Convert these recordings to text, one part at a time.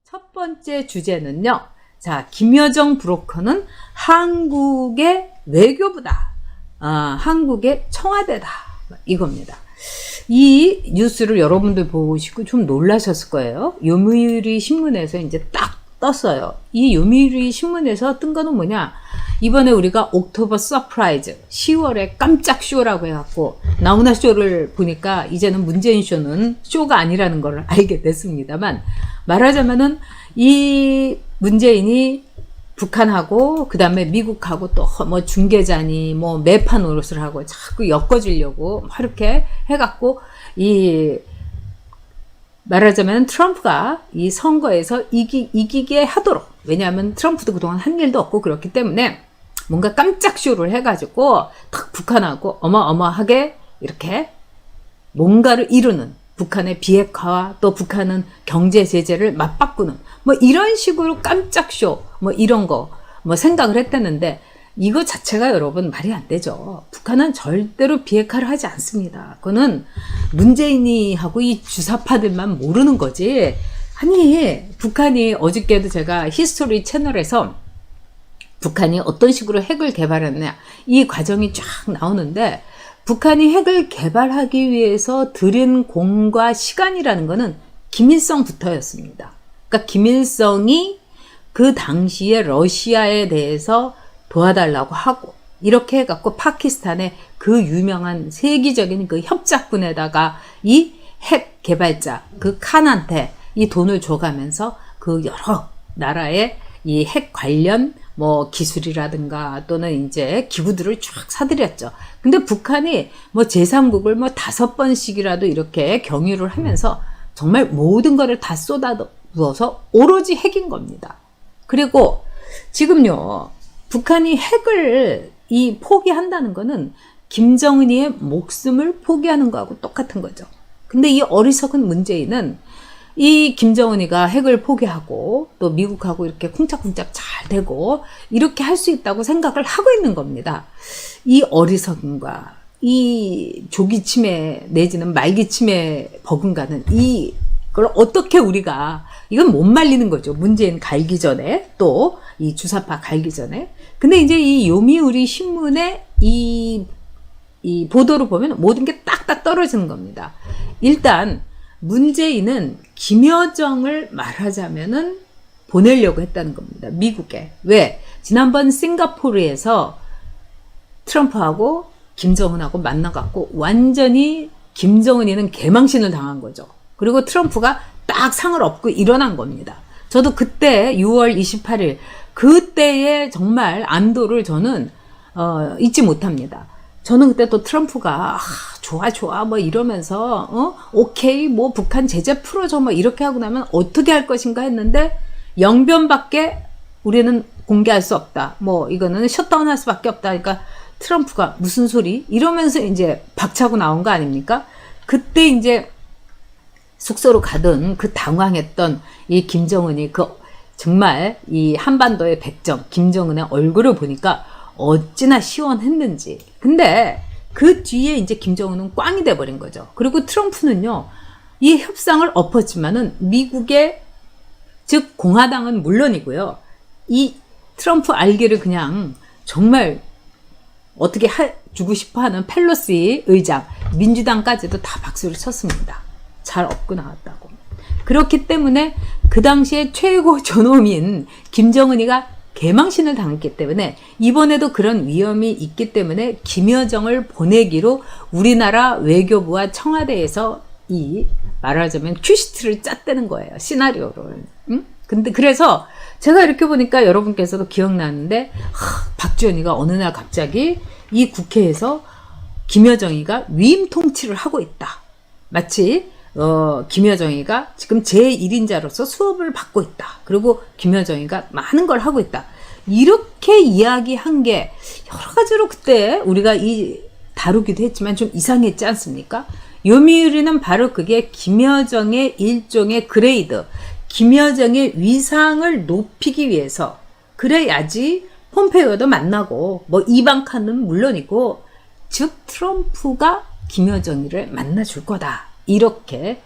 첫 번째 주제는요. 자, 김여정 브로커는 한국의 외교부다. 한국의 청와대다. 이겁니다. 이 뉴스를 여러분들 보시고 좀 놀라셨을 거예요. 요미우리 신문에서 이제 딱 떴어요. 이 요미우리 신문에서 뜬 거는 뭐냐? 이번에 우리가 옥토버 서프라이즈 10월에 깜짝 쇼라고 해갖고 나훈아 쇼를 보니까 이제는 문재인 쇼는 쇼가 아니라는 걸 알게 됐습니다만, 말하자면은 이 문재인이 북한하고 그 다음에 미국하고 또 뭐 중개자니 뭐 매파 노릇을 하고 자꾸 엮어주려고 이렇게 해갖고 이 말하자면 트럼프가 이 선거에서 이기게 하도록, 왜냐하면 트럼프도 그동안 한 일도 없고 그렇기 때문에 뭔가 깜짝 쇼를 해가지고 탁 북한하고 어마어마하게 이렇게 뭔가를 이루는, 북한의 비핵화와 또 북한은 경제 제재를 맞바꾸는 뭐 이런 식으로 깜짝 쇼 뭐 이런 거 뭐 생각을 했다는데, 이거 자체가 여러분 말이 안 되죠. 북한은 절대로 비핵화를 하지 않습니다. 그거는 문재인이 하고 이 주사파들만 모르는 거지. 아니, 북한이 어저께도 제가 히스토리 채널에서 북한이 어떤 식으로 핵을 개발했냐 이 과정이 쫙 나오는데, 북한이 핵을 개발하기 위해서 들인 공과 시간이라는 거는 김일성부터였습니다. 그러니까 김일성이 그 당시에 러시아에 대해서 도와달라고 하고 이렇게 해갖고 파키스탄의 그 유명한 세계적인 그 협작군에다가 이 핵 개발자 그 칸한테 이 돈을 줘가면서 그 여러 나라의 이 핵 관련 뭐 기술이라든가 또는 이제 기구들을 쫙 사들였죠. 근데 북한이 뭐 제3국을 뭐 5번씩이라도 이렇게 경유를 하면서 정말 모든 거를 다 쏟아부어서 오로지 핵인 겁니다. 그리고 지금요, 북한이 핵을 포기한다는 거는 김정은이의 목숨을 포기하는 거하고 똑같은 거죠. 근데 이 어리석은 문재인은 이 김정은이가 핵을 포기하고 또 미국하고 이렇게 쿵짝쿵짝 잘 되고 이렇게 할 수 있다고 생각을 하고 있는 겁니다. 이 어리석음과 이 조기침에 내지는 말기침에 버금가는 이걸 어떻게 우리가, 이건 못 말리는 거죠. 문재인 갈기 전에, 또 이 주사파 갈기 전에. 근데 이제 이 요미우리 신문의 이 보도를 보면 모든 게 딱딱 떨어지는 겁니다. 일단 문재인은 김여정을 말하자면은 보내려고 했다는 겁니다. 미국에. 왜? 지난번 싱가포르에서 트럼프하고 김정은하고 만나갖고 완전히 김정은이는 개망신을 당한 거죠. 그리고 트럼프가 딱 상을 업고 일어난 겁니다. 저도 그때 6월 28일 그때의 정말 안도를 저는 잊지 못합니다. 저는 그때 또 트럼프가 좋아 뭐 이러면서 오케이 뭐 북한 제재 풀어줘 뭐 이렇게 하고 나면 어떻게 할 것인가 했는데, 영변밖에 우리는 공개할 수 없다, 뭐 이거는 셧다운 할 수밖에 없다. 그러니까 트럼프가 무슨 소리 이러면서 이제 박차고 나온 거 아닙니까? 그때 이제 숙소로 가던 그 당황했던 이 김정은이 그 정말 이 한반도의 백정 김정은의 얼굴을 보니까 어찌나 시원했는지. 근데 그 뒤에 이제 김정은은 꽝이 돼버린 거죠. 그리고 트럼프는요, 이 협상을 엎었지만은 미국의, 즉 공화당은 물론이고요, 이 트럼프 알기를 그냥 정말 어떻게 주고 싶어 하는 펠로시 의장, 민주당까지도 다 박수를 쳤습니다. 잘 엎고 나왔다고. 그렇기 때문에 그 당시에 최고 존엄인 김정은이가 개망신을 당했기 때문에 이번에도 그런 위험이 있기 때문에 김여정을 보내기로 우리나라 외교부와 청와대에서 이 말하자면 큐시트를 짰다는 거예요. 시나리오를. 응? 근데 그래서 제가 이렇게 보니까 여러분께서도 기억나는데, 박지원이가 어느 날 갑자기 이 국회에서 김여정이가 위임 통치를 하고 있다. 마치 김여정이가 지금 제1인자로서 수업을 받고 있다. 그리고 김여정이가 많은 걸 하고 있다. 이렇게 이야기한 게 여러 가지로 그때 우리가 다루기도 했지만 좀 이상했지 않습니까? 요미우리는 바로 그게 김여정의 일종의 그레이드, 김여정의 위상을 높이기 위해서 그래야지 폼페이오도 만나고 뭐 이방카는 물론이고 즉 트럼프가 김여정이를 만나줄 거다. 이렇게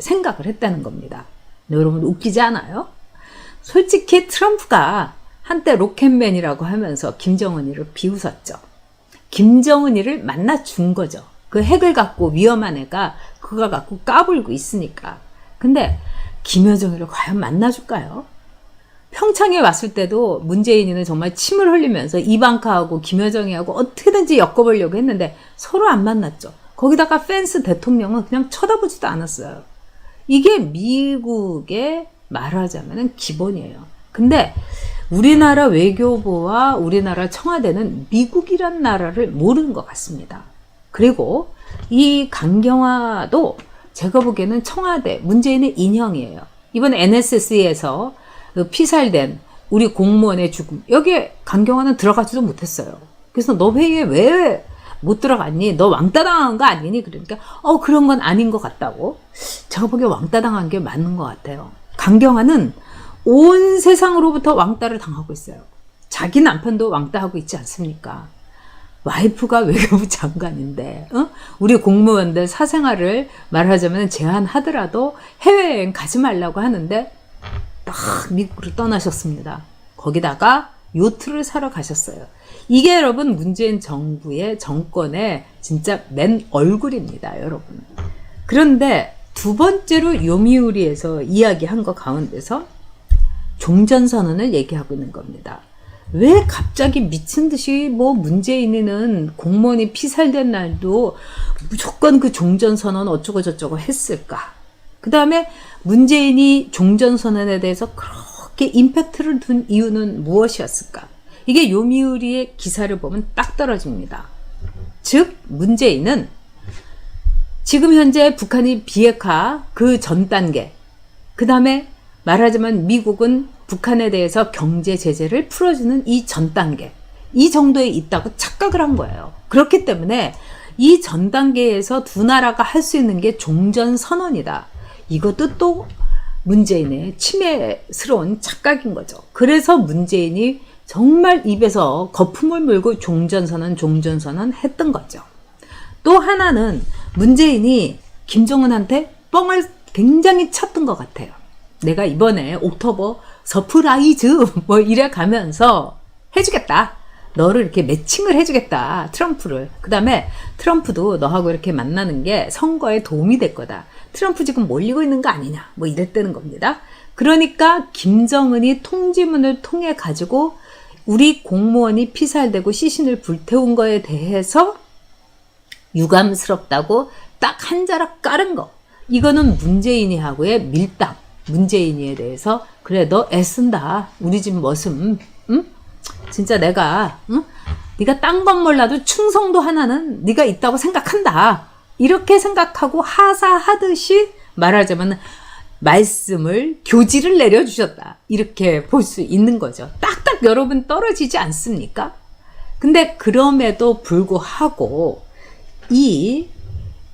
생각을 했다는 겁니다. 여러분 웃기지 않아요? 솔직히 트럼프가 한때 로켓맨이라고 하면서 김정은이를 비웃었죠. 김정은이를 만나준 거죠. 그 핵을 갖고 위험한 애가 그거 갖고 까불고 있으니까. 근데 김여정이를 과연 만나줄까요? 평창에 왔을 때도 문재인이는 정말 침을 흘리면서 이방카하고 김여정이하고 어떻게든지 엮어보려고 했는데 서로 안 만났죠. 거기다가 펜스 대통령은 그냥 쳐다보지도 않았어요. 이게 미국의 말하자면 기본이에요. 근데 우리나라 외교부와 우리나라 청와대는 미국이란 나라를 모르는 것 같습니다. 그리고 이 강경화도 제가 보기에는 청와대, 문재인의 인형이에요. 이번에 NSC에서 피살된 우리 공무원의 죽음, 여기에 강경화는 들어가지도 못했어요. 그래서 너 회의에 왜 못 들어갔니? 너 왕따 당한 거 아니니? 그러니까 그런 건 아닌 것 같다고. 제가 보기에 왕따 당한 게 맞는 것 같아요. 강경화는 온 세상으로부터 왕따를 당하고 있어요. 자기 남편도 왕따하고 있지 않습니까? 와이프가 외교부 장관인데 우리 공무원들 사생활을 말하자면 제한하더라도 해외여행 가지 말라고 하는데 딱 미국으로 떠나셨습니다. 거기다가 요트를 사러 가셨어요. 이게 여러분 문재인 정부의 정권의 진짜 맨 얼굴입니다, 여러분. 그런데 두 번째로 요미우리에서 이야기한 것 가운데서 종전선언을 얘기하고 있는 겁니다. 왜 갑자기 미친 듯이 뭐 문재인이는 공무원이 피살된 날도 무조건 그 종전선언 어쩌고 저쩌고 했을까? 그 다음에 문재인이 종전선언에 대해서 그렇게 임팩트를 둔 이유는 무엇이었을까? 이게 요미우리의 기사를 보면 딱 떨어집니다. 즉 문재인은 지금 현재 북한이 비핵화 그 전 단계, 그 다음에 말하자면 미국은 북한에 대해서 경제 제재를 풀어주는 이 전 단계, 이 정도에 있다고 착각을 한 거예요. 그렇기 때문에 이 전 단계에서 두 나라가 할 수 있는 게 종전선언이다. 이것도 또 문재인의 치매스러운 착각인 거죠. 그래서 문재인이 정말 입에서 거품을 물고 종전선언 했던 거죠. 또 하나는 문재인이 김정은한테 뻥을 굉장히 쳤던 것 같아요. 내가 이번에 옥토버 서프라이즈 뭐 이래 가면서 해주겠다. 너를 이렇게 매칭을 해주겠다. 트럼프를. 그 다음에 트럼프도 너하고 이렇게 만나는 게 선거에 도움이 될 거다. 트럼프 지금 몰리고 있는 거 아니냐. 뭐 이랬다는 겁니다. 그러니까 김정은이 통지문을 통해 가지고 우리 공무원이 피살되고 시신을 불태운 거에 대해서 유감스럽다고 딱 한 자락 깔은 거. 이거는 문재인이 하고의 밀당. 문재인이에 대해서 그래 너 애쓴다. 우리 집 머슴. 응? 진짜 내가 네가 딴 건 몰라도 충성도 하나는 네가 있다고 생각한다. 이렇게 생각하고 하사하듯이 말하자면 말씀을 교지를 내려주셨다. 이렇게 볼 수 있는 거죠. 딱딱 여러분 떨어지지 않습니까? 근데 그럼에도 불구하고 이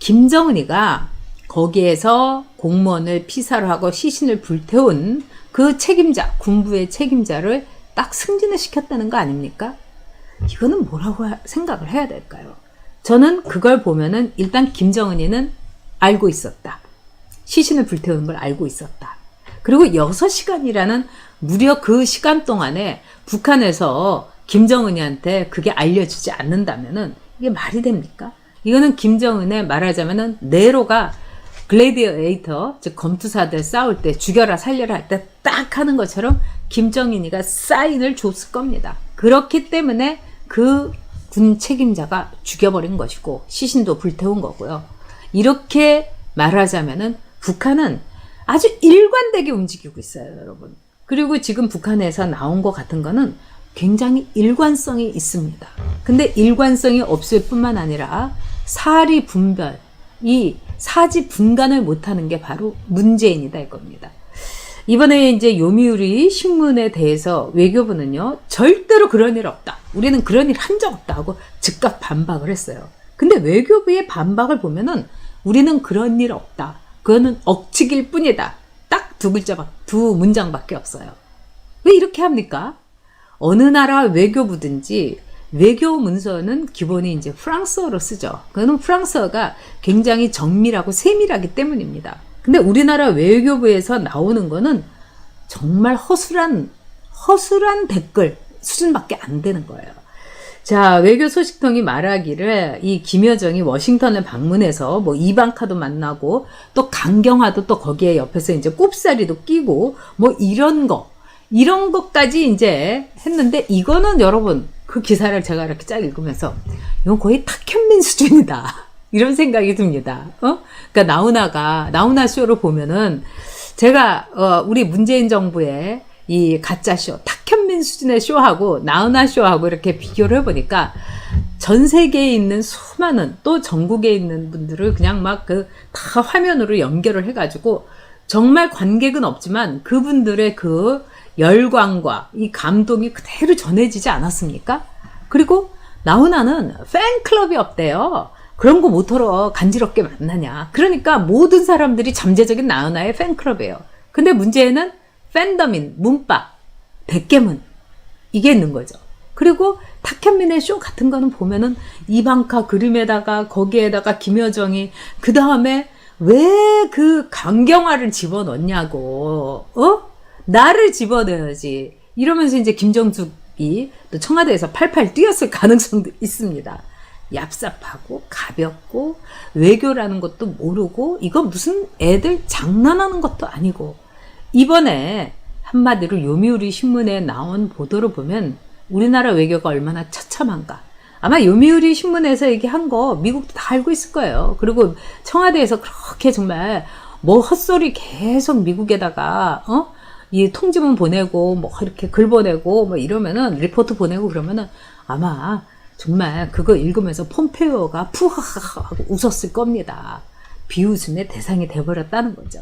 김정은이가 거기에서 공무원을 피살을 하고 시신을 불태운 그 책임자, 군부의 책임자를 딱 승진을 시켰다는 거 아닙니까? 이거는 뭐라고 생각을 해야 될까요? 저는 그걸 보면은 일단 김정은이는 알고 있었다. 시신을 불태우는 걸 알고 있었다. 그리고 6시간이라는 무려 그 시간 동안에 북한에서 김정은이한테 그게 알려지지 않는다면은 이게 말이 됩니까? 이거는 김정은의 말하자면은 네로가 글래디에이터, 즉 검투사들 싸울 때 죽여라 살려라 할 때 딱 하는 것처럼 김정은이가 사인을 줬을 겁니다. 그렇기 때문에 그 군 책임자가 죽여버린 것이고 시신도 불태운 거고요. 이렇게 말하자면은 북한은 아주 일관되게 움직이고 있어요, 여러분. 그리고 지금 북한에서 나온 것 같은 거는 굉장히 일관성이 있습니다. 근데 일관성이 없을 뿐만 아니라 사리 분별, 이 사지 분간을 못하는 게 바로 문재인이다 이겁니다. 이번에 이제 요미우리 신문에 대해서 외교부는요, 절대로 그런 일 없다. 우리는 그런 일 한 적 없다 하고 즉각 반박을 했어요. 근데 외교부의 반박을 보면은 우리는 그런 일 없다. 그거는 억측일 뿐이다. 딱 두 문장밖에 없어요. 왜 이렇게 합니까? 어느 나라 외교부든지 외교 문서는 기본이 이제 프랑스어로 쓰죠. 그거는 프랑스어가 굉장히 정밀하고 세밀하기 때문입니다. 근데 우리나라 외교부에서 나오는 거는 정말 허술한 댓글 수준밖에 안 되는 거예요. 자, 외교 소식통이 말하기를 이 김여정이 워싱턴을 방문해서 뭐 이방카도 만나고 또 강경화도 또 거기에 옆에서 이제 꼽사리도 끼고 뭐 이런 것까지 이제 했는데, 이거는 여러분 그 기사를 제가 이렇게 쫙 읽으면서 이건 거의 탁현민 수준이다 이런 생각이 듭니다. 그러니까 나훈아 쇼를 보면은 제가 우리 문재인 정부의 이 가짜 쇼, 탁현민 수준의 쇼하고 나훈아 쇼하고 이렇게 비교를 해보니까 전 세계에 있는 수많은 또 전국에 있는 분들을 그냥 막 다 화면으로 연결을 해가지고 정말 관객은 없지만 그분들의 그 열광과 이 감동이 그대로 전해지지 않았습니까? 그리고 나훈아는 팬클럽이 없대요. 그런 거 뭐더러 간지럽게 만나냐. 그러니까 모든 사람들이 잠재적인 나훈아의 팬클럽이에요. 근데 문제는 팬덤인 문빠, 백개문 이게 있는 거죠. 그리고 탁현민의 쇼 같은 거는 보면은 이방카 그림에다가 거기에다가 김여정이 그 다음에 왜 그 강경화를 집어넣냐고, 나를 집어넣어야지 이러면서 이제 김정숙이 또 청와대에서 팔팔 뛰었을 가능성도 있습니다. 얍삽하고 가볍고 외교라는 것도 모르고 이거 무슨 애들 장난하는 것도 아니고, 이번에 한마디로 요미우리 신문에 나온 보도를 보면 우리나라 외교가 얼마나 처참한가. 아마 요미우리 신문에서 얘기한 거 미국도 다 알고 있을 거예요. 그리고 청와대에서 그렇게 정말 뭐 헛소리 계속 미국에다가 이 통지문 보내고 뭐 이렇게 글 보내고 뭐 이러면은 리포트 보내고 그러면은 아마 정말 그거 읽으면서 폼페이오가 푸하하하 하고 웃었을 겁니다. 비웃음의 대상이 돼버렸다는 거죠.